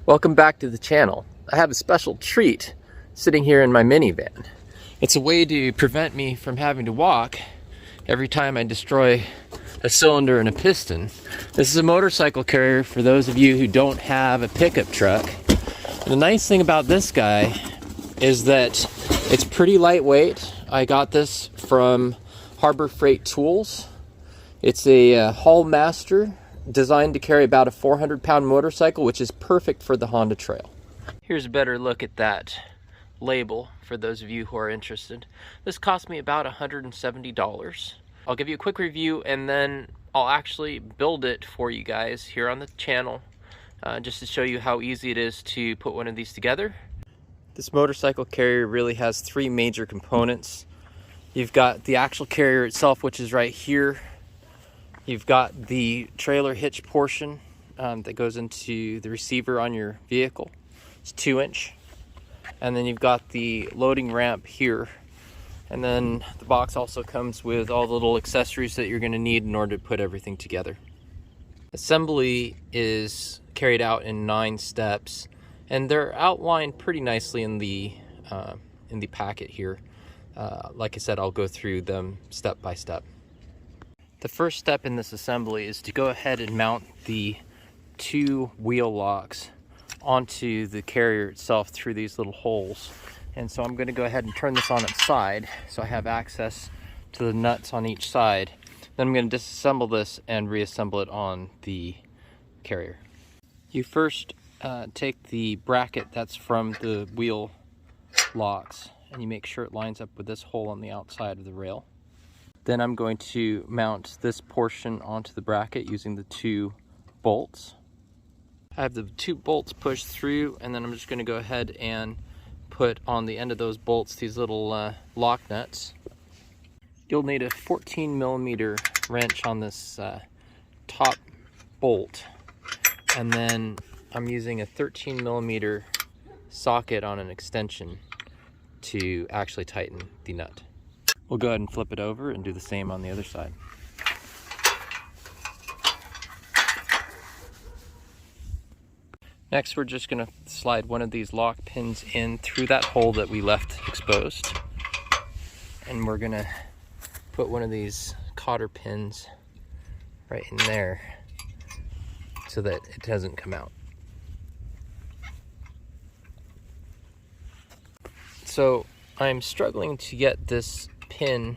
Welcome back to the channel. I have a special treat sitting here in my minivan. It's a way to prevent me from having to walk every time I destroy a cylinder and a piston. This is a motorcycle carrier for those of you who don't have a pickup truck. And the nice thing about this guy is that it's pretty lightweight. I got this from Harbor Freight Tools. It's a Haul Master, designed to carry about a 400-pound motorcycle, which is perfect for the Honda Trail. Here's a better look at that label for those of you who are interested. This cost me about $170. I'll give you a quick review and then I'll actually build it for you guys here on the channel, just to show you how easy it is to put one of these together. This motorcycle carrier really has three major components. You've got the actual carrier itself, which is right here. You've got the trailer hitch portion that goes into the receiver on your vehicle. It's 2-inch. And then you've got the loading ramp here. And then the box also comes with all the little accessories that you're going to need in order to put everything together. Assembly is carried out in 9 steps, and they're outlined pretty nicely in the packet here. Like I said, I'll go through them step by step. The first step in this assembly is to go ahead and mount the 2 wheel locks onto the carrier itself through these little holes. And so I'm going to go ahead and turn this on its side so I have access to the nuts on each side. Then I'm going to disassemble this and reassemble it on the carrier. You first take the bracket that's from the wheel locks and you make sure it lines up with this hole on the outside of the rail. Then I'm going to mount this portion onto the bracket using the 2 bolts. I have the 2 bolts pushed through, and then I'm just going to go ahead and put on the end of those bolts these little lock nuts. You'll need a 14mm wrench on this top bolt, and then I'm using a 13mm socket on an extension to actually tighten the nut. We'll go ahead and flip it over and do the same on the other side. Next, we're just going to slide one of these lock pins in through that hole that we left exposed. And we're going to put one of these cotter pins right in there so that it doesn't come out. So I'm struggling to get this pin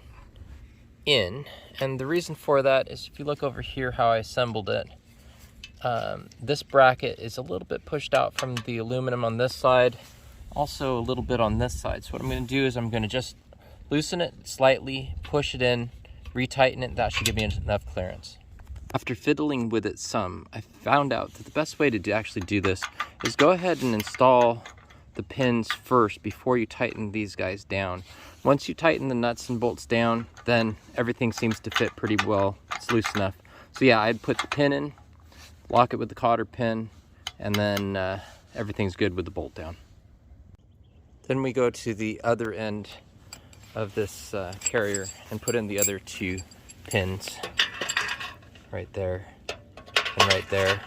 in, and the reason for that is if you look over here how I assembled it, this bracket is a little bit pushed out from the aluminum on this side, also a little bit on this side. So what I'm going to do is I'm going to just loosen it slightly, push it in, retighten it. That should give me enough clearance. After fiddling with it some, I found out that the best way to actually do this is go ahead and install the pins first before you tighten these guys down. Once you tighten the nuts and bolts down, then everything seems to fit pretty well. It's loose enough. So yeah, I'd put the pin in, lock it with the cotter pin, and then everything's good with the bolt down. Then we go to the other end of this carrier and put in the other 2 pins right there and right there,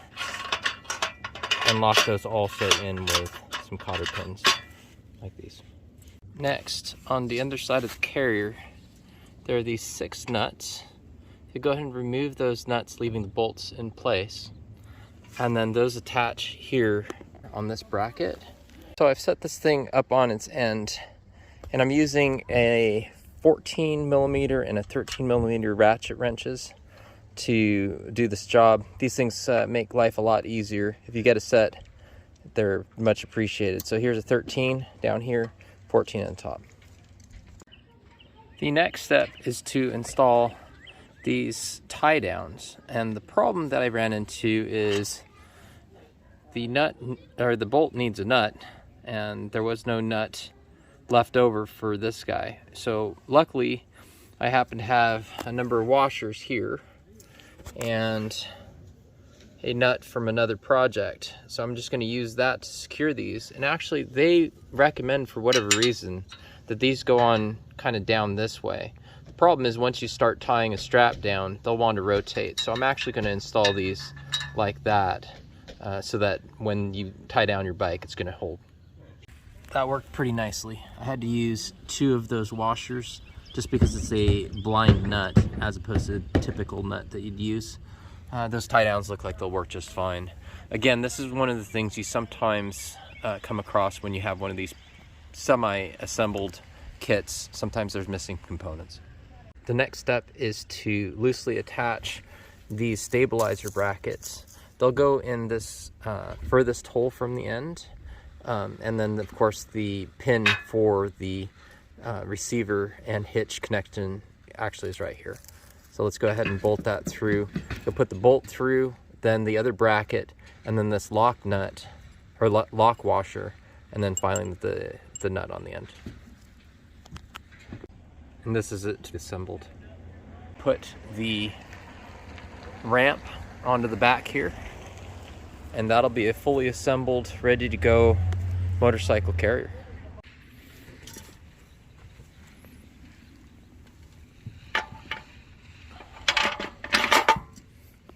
and lock those also in with some cotter pins like these. Next, on the underside of the carrier, there are these 6 nuts. You go ahead and remove those nuts, leaving the bolts in place, and then those attach here on this bracket. So I've set this thing up on its end, and I'm using a 14mm and a 13mm ratchet wrenches to do this job. These things make life a lot easier. If you get a set, they're much appreciated. So here's a 13 down here, 14 on the top. The next step is to install these tie downs, and the problem that I ran into is the nut, or the bolt needs a nut, and there was no nut left over for this guy. So luckily I happen to have a number of washers here and a nut from another project, so I'm just going to use that to secure these. And actually they recommend, for whatever reason, that these go on kind of down this way. The problem is once you start tying a strap down, they'll want to rotate, so I'm actually going to install these like that so that when you tie down your bike, it's going to hold. That worked pretty nicely. I had to use 2 of those washers just because it's a blind nut as opposed to a typical nut that you'd use. Those tie downs look like they'll work just fine. Again, this is one of the things you sometimes come across when you have one of these semi-assembled kits. Sometimes there's missing components. The next step is to loosely attach these stabilizer brackets. They'll go in this furthest hole from the end, and then of course the pin for the receiver and hitch connection actually is right here. So let's go ahead and bolt that through. You'll put the bolt through, then the other bracket, and then this lock nut, or lock washer, and then finally the nut on the end. And this is it assembled. Put the ramp onto the back here, and that'll be a fully assembled, ready to go motorcycle carrier.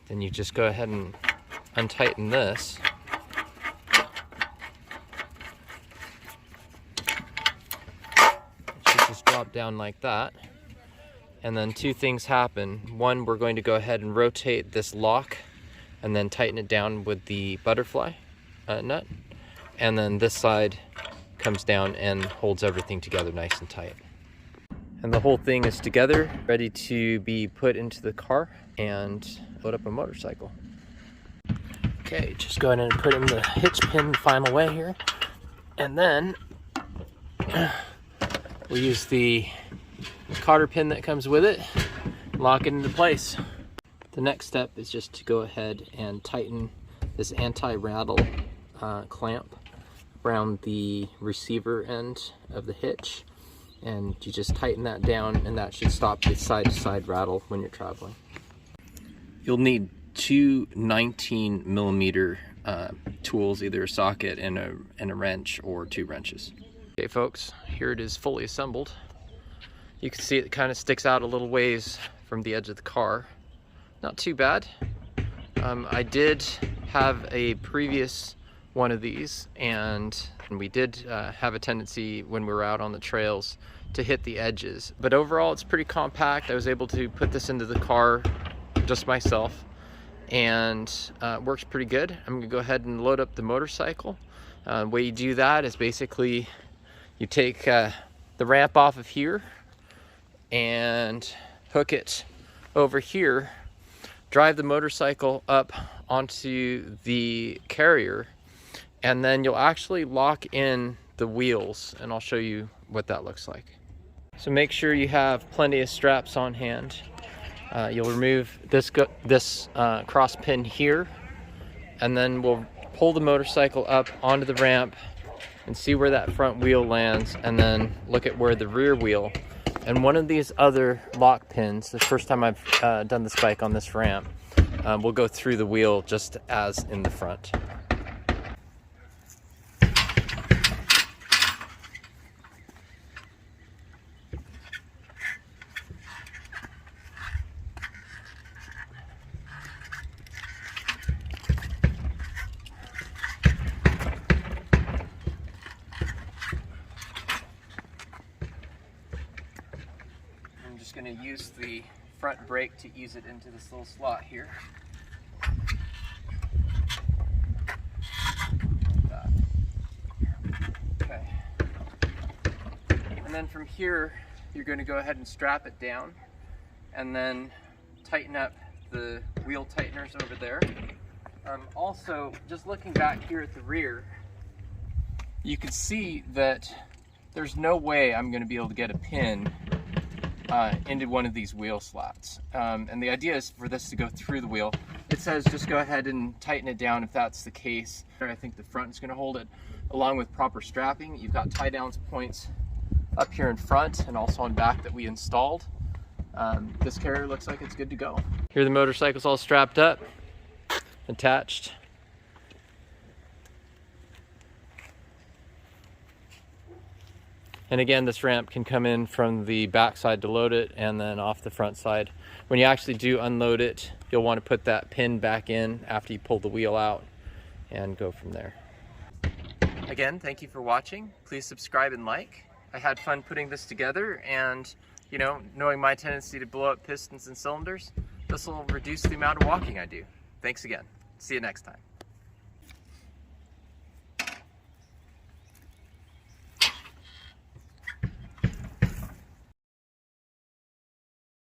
Then you just go ahead and untighten this. It should just drop down like that. And then 2 things happen. One, we're going to go ahead and rotate this lock and then tighten it down with the butterfly nut. And then this side comes down and holds everything together nice and tight. And the whole thing is together, ready to be put into the car and load up a motorcycle. Okay, just go ahead and put in the hitch pin the final way here. And then we'll use the cotter pin that comes with it, lock it into place. The next step is just to go ahead and tighten this anti-rattle clamp around the receiver end of the hitch, and you just tighten that down, and that should stop the side-to-side rattle when you're traveling. You'll need 2 19mm tools, either a socket and a wrench, or 2 wrenches. Okay folks, here it is fully assembled. You can see it kind of sticks out a little ways from the edge of the car. Not too bad. I did have a previous one of these, and we did have a tendency when we were out on the trails to hit the edges. But overall it's pretty compact. I was able to put this into the car just myself, and it works pretty good. I'm gonna go ahead and load up the motorcycle. The way you do that is basically you take the ramp off of here and hook it over here, drive the motorcycle up onto the carrier, and then you'll actually lock in the wheels, and I'll show you what that looks like. So make sure you have plenty of straps on hand. You'll remove this cross pin here, and then we'll pull the motorcycle up onto the ramp and see where that front wheel lands, and then look at where the rear wheel and one of these other lock pins, the first time I've done this bike on this ramp, will go through the wheel just as in the front. Going to use the front brake to ease it into this little slot here. Okay. And then from here, you're going to go ahead and strap it down, and then tighten up the wheel tighteners over there. Also, just looking back here at the rear, you can see that there's no way I'm going to be able to get a pin into one of these wheel slots. And the idea is for this to go through the wheel. It says just go ahead and tighten it down if that's the case. I think the front is going to hold it, along with proper strapping. You've got tie down points up here in front and also on back that we installed. This carrier looks like it's good to go. Here the motorcycle's all strapped up, attached. And again, this ramp can come in from the back side to load it, and then off the front side. When you actually do unload it, you'll want to put that pin back in after you pull the wheel out. and go from there. Again, thank you for watching. Please subscribe and like. I had fun putting this together, and you know, knowing my tendency to blow up pistons and cylinders, this will reduce the amount of walking I do. Thanks again. See you next time.